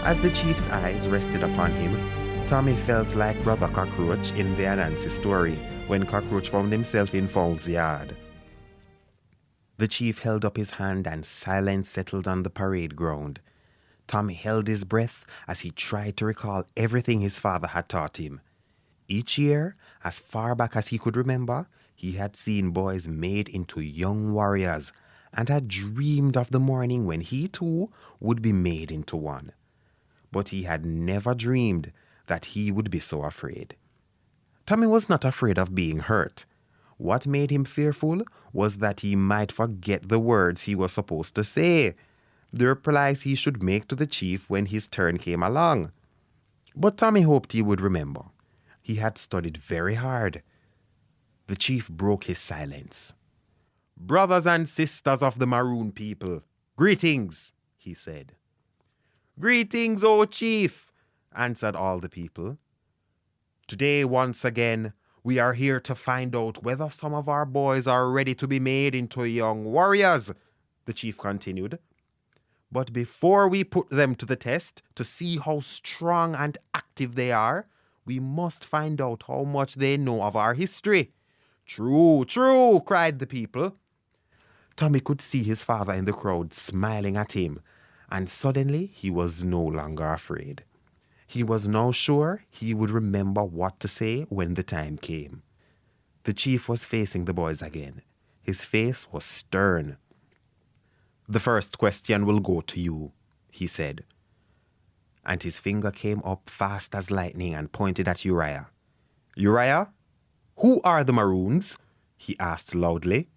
As the chief's eyes rested upon him, Tommy felt like Brother Cockroach in the Anansi story when Cockroach found himself in Fowl's yard. The chief held up his hand and silence settled on the parade ground. Tommy held his breath as he tried to recall everything his father had taught him. Each year, as far back as he could remember, he had seen boys made into young warriors and had dreamed of the morning when he too would be made into one. But he had never dreamed that he would be so afraid. Tommy was not afraid of being hurt. What made him fearful was that he might forget the words he was supposed to say, the replies he should make to the chief when his turn came along. But Tommy hoped he would remember. He had studied very hard. The chief broke his silence. "Brothers and sisters of the Maroon people, greetings," he said. "Greetings, O chief," answered all the people. "Today, once again, we are here to find out whether some of our boys are ready to be made into young warriors," the chief continued. "But before we put them to the test to see how strong and active they are, we must find out how much they know of our history." "True, true," cried the people. Tommy could see his father in the crowd smiling at him, and suddenly he was no longer afraid. He was now sure he would remember what to say when the time came. The chief was facing the boys again. His face was stern. "The first question will go to you," he said. And his finger came up fast as lightning and pointed at Uriah. "Uriah, who are the Maroons?" he asked loudly.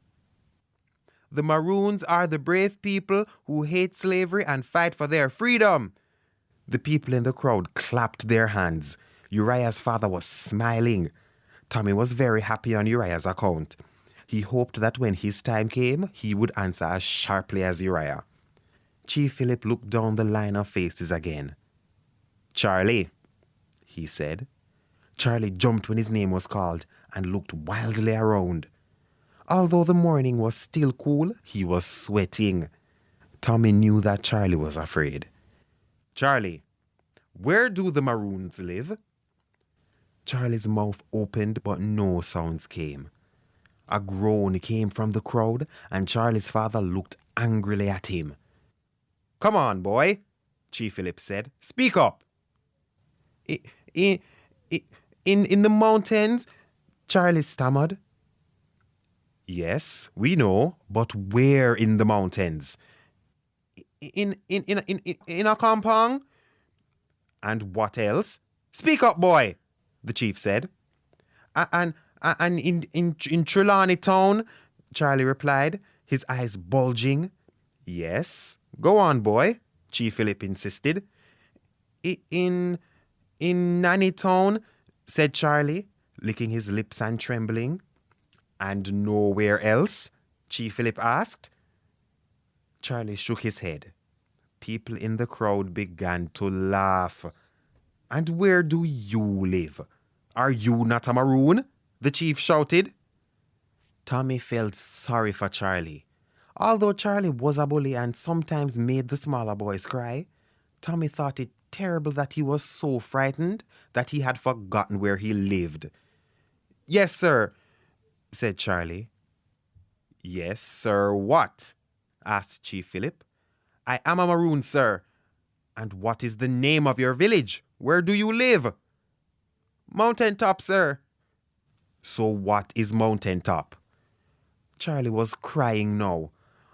"The Maroons are the brave people who hate slavery and fight for their freedom." The people in the crowd clapped their hands. Uriah's father was smiling. Tommy was very happy on Uriah's account. He hoped that when his time came, he would answer as sharply as Uriah. Chief Philip looked down the line of faces again. "Charlie," he said. Charlie jumped when his name was called and looked wildly around. Although the morning was still cool, he was sweating. Tommy knew that Charlie was afraid. "Charlie, where do the Maroons live?" Charlie's mouth opened, but no sounds came. A groan came from the crowd, and Charlie's father looked angrily at him. "Come on, boy," Chief Philip said. "Speak up." In the mountains," Charlie stammered. "Yes, we know, but where in the mountains?" In a compound." "And what else?" "Speak up, boy," the chief said. And in Trelawney town," Charlie replied, his eyes bulging. "Yes, go on, boy," Chief Philip insisted. In Nanny town," said Charlie, licking his lips and trembling. "And nowhere else?" Chief Philip asked. Charlie shook his head. People in the crowd began to laugh. "And where do you live? Are you not a Maroon?" the chief shouted. Tommy felt sorry for Charlie. Although Charlie was a bully and sometimes made the smaller boys cry, Tommy thought it terrible that he was so frightened that he had forgotten where he lived. "Yes, sir," said Charlie. "Yes, sir, what?" asked Chief Philip. "I am a Maroon, sir." "And what is the name of your village? Where do you live?" "Mountain Top, sir." "So what is Mountain Top?" Charlie was crying now.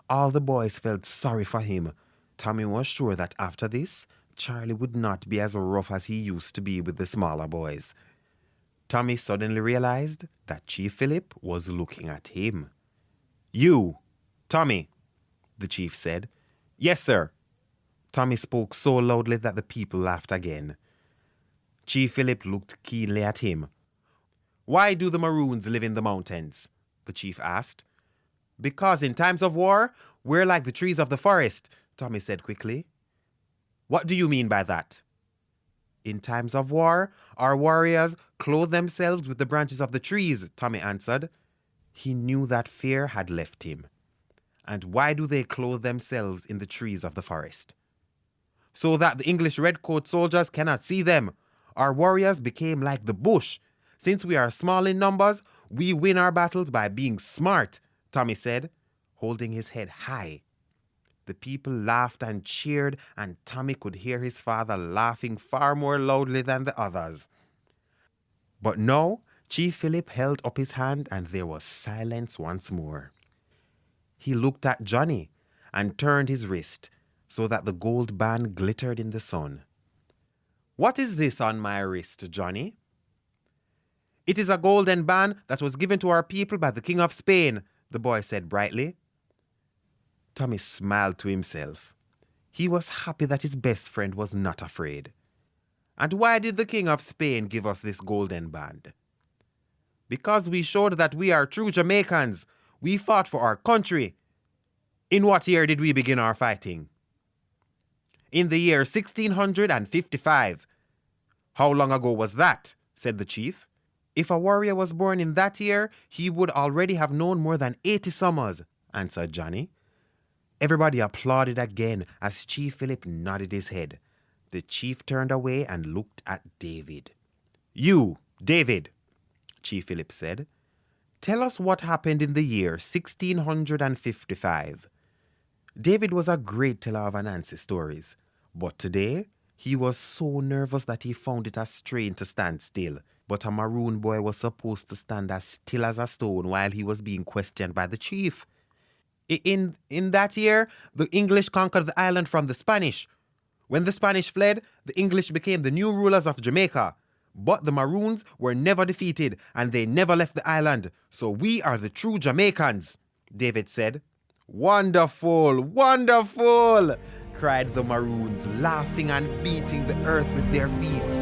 All the boys felt sorry for him. Tommy was sure that after this, Charlie would not be as rough as he used to be with the smaller boys. Tommy suddenly realized that Chief Philip was looking at him. "You, Tommy," the chief said. "Yes, sir." Tommy spoke so loudly that the people laughed again. Chief Philip looked keenly at him. "Why do the Maroons live in the mountains?" the chief asked. "Because in times of war, we're like the trees of the forest," Tommy said quickly. "What do you mean by that?" "In times of war, our warriors clothe themselves with the branches of the trees," Tommy answered. He knew that fear had left him. "And why do they clothe themselves in the trees of the forest?" so that the English redcoat soldiers cannot see them. Our warriors became like the bush. Since we are small in numbers, we win our battles by being smart, Tommy said, holding his head high. The people laughed and cheered, and Tommy could hear his father laughing far more loudly than the others. But now, Chief Philip held up his hand and there was silence once more. He looked at Johnny and turned his wrist so that the gold band glittered in the sun. "What is this on my wrist, Johnny?" "It is a golden band that was given to our people by the King of Spain," the boy said brightly. Tommy smiled to himself. He was happy that his best friend was not afraid. "And why did the King of Spain give us this golden band?" "Because we showed that we are true Jamaicans. We fought for our country." "In what year did we begin our fighting?" "In the year 1655. "How long ago was that?" said the chief. "If a warrior was born in that year, he would already have known more than 80 summers," answered Johnny. Everybody applauded again as Chief Philip nodded his head. The chief turned away and looked at David. "You, David," Chief Philip said, "tell us what happened in the year 1655. David was a great teller of Anansi stories, but today he was so nervous that he found it a strain to stand still. But a maroon boy was supposed to stand as still as a stone while he was being questioned by the chief. In that year, the English conquered the island from the Spanish. When the Spanish fled, the English became the new rulers of Jamaica. But the Maroons were never defeated and they never left the island. So we are the true Jamaicans," David said. "Wonderful, wonderful," cried the Maroons, laughing and beating the earth with their feet.